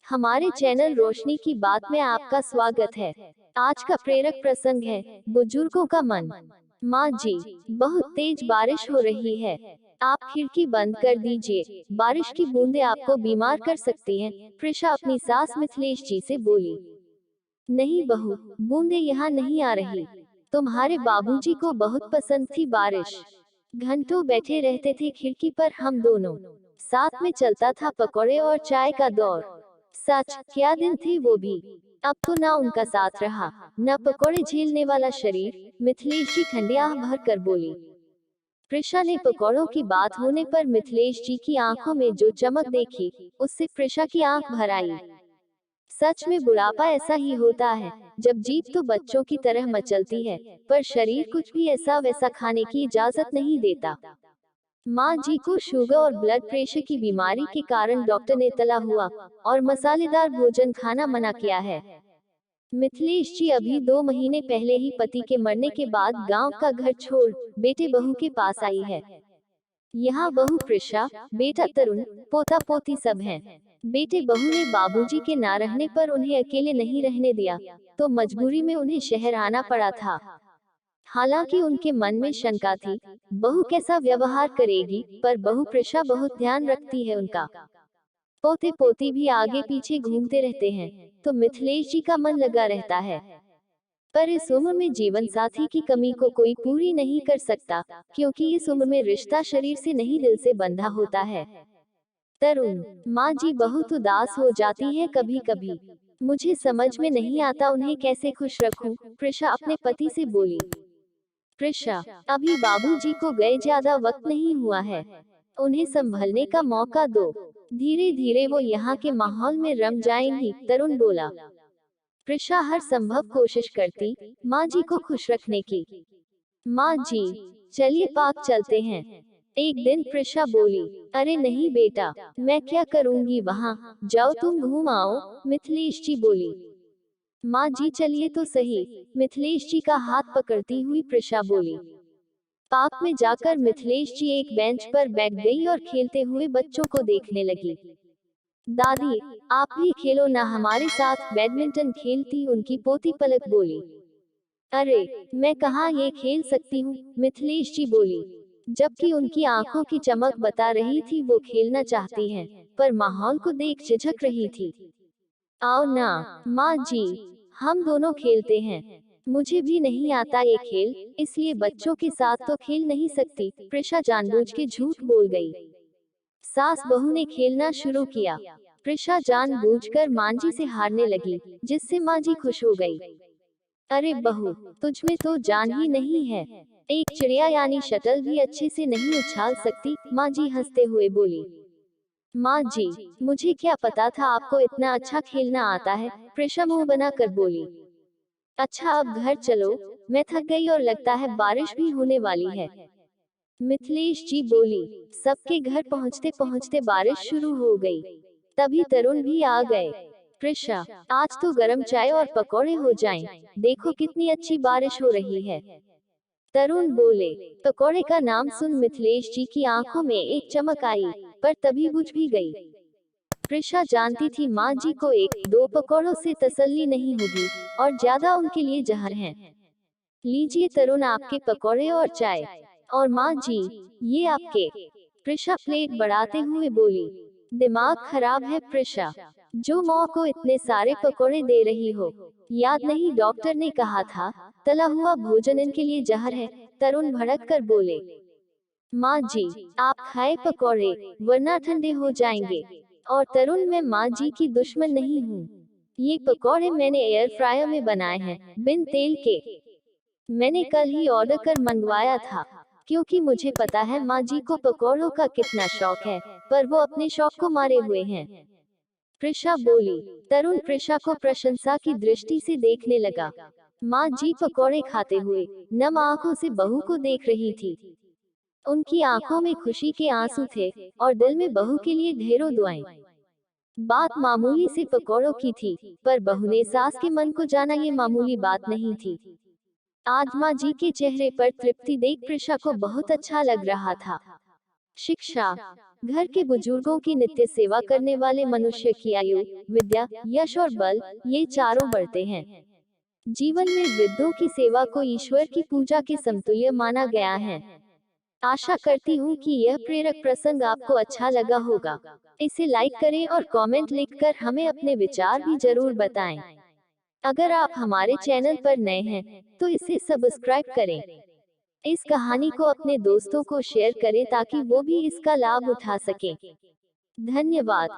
हमारे चैनल रोशनी की बात में आपका स्वागत है। आज का प्रेरक प्रसंग है बुजुर्गों का मन। माँ जी, बहुत तेज बारिश हो रही है, आप खिड़की बंद कर दीजिए, बारिश की बूंदें आपको बीमार कर सकती हैं। प्रिशा अपनी सास मिथिलेश जी से बोली। नहीं बहू, बूंदें यहाँ नहीं आ रही। तुम्हारे बाबूजी को बहुत पसंद थी बारिश, घंटों बैठे रहते थे खिड़की पर, हम दोनों साथ में चलता था पकौड़े और चाय का दौर। सच, क्या दिन थे वो भी। अब तो ना उनका साथ रहा, न पकौड़े झेलने वाला शरीर। मिथिलेश जी ठंडी आह भर कर बोली। प्रिशा ने पकौड़ों की बात होने पर मिथिलेश जी की आंखों में जो चमक देखी, उससे प्रिशा की आंख भर आई। सच में बुढ़ापा ऐसा ही होता है, जब जीभ तो बच्चों की तरह मचलती है, पर शरीर कुछ भी ऐसा वैसा खाने की इजाजत नहीं देता। माँ जी को शुगर और ब्लड प्रेशर की बीमारी के कारण डॉक्टर ने तला हुआ और मसालेदार भोजन खाना मना किया है। मिथिलेश जी अभी 2 महीने पहले ही पति के मरने के बाद गांव का घर छोड़ बेटे बहू के पास आई है। यहाँ बहू प्रिशा, बेटा तरुण, पोता पोती सब हैं। बेटे बहू ने बाबूजी के ना रहने पर उन्हें अकेले नहीं रहने दिया, तो मजबूरी में उन्हें शहर आना पड़ा था। हालांकि उनके मन में शंका थी, बहू कैसा व्यवहार करेगी, पर बहू प्रिशा बहुत ध्यान रखती है उनका। पोते पोती भी आगे पीछे घूमते रहते हैं, तो मिथिलेश जी का मन लगा रहता है। पर इस उम्र में जीवन साथी की कमी को कोई पूरी नहीं कर सकता, क्योंकि इस उम्र में रिश्ता शरीर से नहीं दिल से बंधा होता है। तरुण, माँ जी बहुत उदास हो जाती है कभी कभी, मुझे समझ में नहीं आता उन्हें कैसे खुश रखूं। प्रिशा अपने पति से बोली। प्रिशा, अभी बाबूजी को गए ज्यादा वक्त नहीं हुआ है, उन्हें संभलने का मौका दो, धीरे धीरे वो यहाँ के माहौल में रम जाएंगी। तरुण बोला। प्रिशा हर संभव कोशिश करती, माँ जी को खुश रखने की। माँ जी, चलिए पार्क चलते हैं। एक दिन प्रिशा बोली। अरे नहीं बेटा, मैं क्या करूँगी वहाँ, जाओ तुम घूम आओ। मिथिलेश जी बोली। माँ जी चलिए तो सही। मिथिलेश जी का हाथ पकड़ती हुई प्रिशा बोली। पार्क में जाकर मिथिलेश जी एक बेंच पर बैठ गई और खेलते हुए बच्चों को देखने लगी। दादी, आप भी खेलो ना हमारे साथ, बैडमिंटन खेलती उनकी पोती पलक बोली। अरे, मैं कहाँ ये खेल सकती हूँ, मिथिलेश जी बोली, जबकि उनकी आंखों की चमक बता रही थी वो खेलना चाहती हैं, पर माहौल को देख झिझक रही थी। आओ ना, माँ जी, हम दोनों खेलते हैं, मुझे भी नहीं आता ये खेल, इसलिए बच्चों के साथ तो खेल नहीं सकती। प्रिशा जानबूझ के झूठ बोल गई। सास बहू ने खेलना शुरू किया। प्रिशा जानबूझकर माँ जी से हारने लगी, जिससे माँ जी खुश हो गई। अरे बहू, तुझ में तो जान ही नहीं है, एक चिड़िया यानी शटल भी अच्छे से नहीं उछाल सकती। माँ जी हंसते हुए बोली। माँ जी, मुझे क्या पता था आपको इतना अच्छा खेलना आता है, प्रिशा मुंह बना कर बोली। अच्छा अब घर चलो, मैं थक गई और लगता है बारिश भी होने वाली है। मिथिलेश जी बोली। सबके घर पहुँचते पहुँचते बारिश शुरू हो गई। तभी तरुण भी आ गए। प्रिशा, आज तो गरम चाय और पकौड़े हो जाएं, देखो कितनी अच्छी बारिश हो रही है। तरुण बोले। पकौड़े का नाम सुन मिथिलेश जी की आंखों में एक चमक आई, पर तभी बुझ भी गई। प्रिशा जानती थी माँ जी को एक दो पकौड़ों से तसल्ली नहीं होगी, और ज्यादा उनके लिए जहर हैं। लीजिए तरुण आपके पकौड़े और चाय, और माँ जी, ये आपके। प्रिशा प्लेट बढ़ाते हुए बोली। दिमाग खराब है प्रिशा, जो माँ को इतने सारे पकौड़े दे रही हो, याद नहीं डॉक्टर ने कहा था, तला हुआ भोजन इनके लिए जहर है। तरुण भड़क कर बोले। माँ जी, आप खाए पकौड़े, वरना ठंडे हो जाएंगे। और तरुण, मैं माँ जी की दुश्मन नहीं हूँ, ये पकौड़े मैंने एयर फ्रायर में बनाए हैं, बिन तेल के। मैंने कल ही ऑर्डर कर मंगवाया था, क्योंकि मुझे पता है माँ जी को पकौड़ों का कितना शौक है, पर वो अपने शौक को मारे हुए हैं। प्रिशा बोली। तरुण प्रिशा को प्रशंसा की दृष्टि से देखने लगा। माँ जी पकौड़े खाते हुए नम आंखों से बहू को देख रही थी। उनकी आंखों में खुशी के आंसू थे, और दिल में बहू के लिए ढेरों दुआएं। बात मामूली से पकौड़ों की थी, पर बहू ने सास के मन को जाना ये मामूली बात नहीं थी। आज माँ जी के चेहरे पर तृप्ति देख प्रिशा को बहुत अच्छा लग रहा था। शिक्षा। घर के बुजुर्गों की नित्य सेवा करने वाले मनुष्य की आयु, विद्या, यश और बल, ये चारों बढ़ते हैं। जीवन में वृद्धों की सेवा को ईश्वर की पूजा के समतुल्य माना गया है। आशा करती हूँ कि यह प्रेरक प्रसंग आपको अच्छा लगा होगा। इसे लाइक करें और कमेंट लिखकर हमें अपने विचार भी जरूर बताएं। अगर आप हमारे चैनल पर नए हैं, तो इसे सब्सक्राइब करें। इस कहानी को अपने दोस्तों को शेयर करें ताकि वो भी इसका लाभ उठा सकें। धन्यवाद।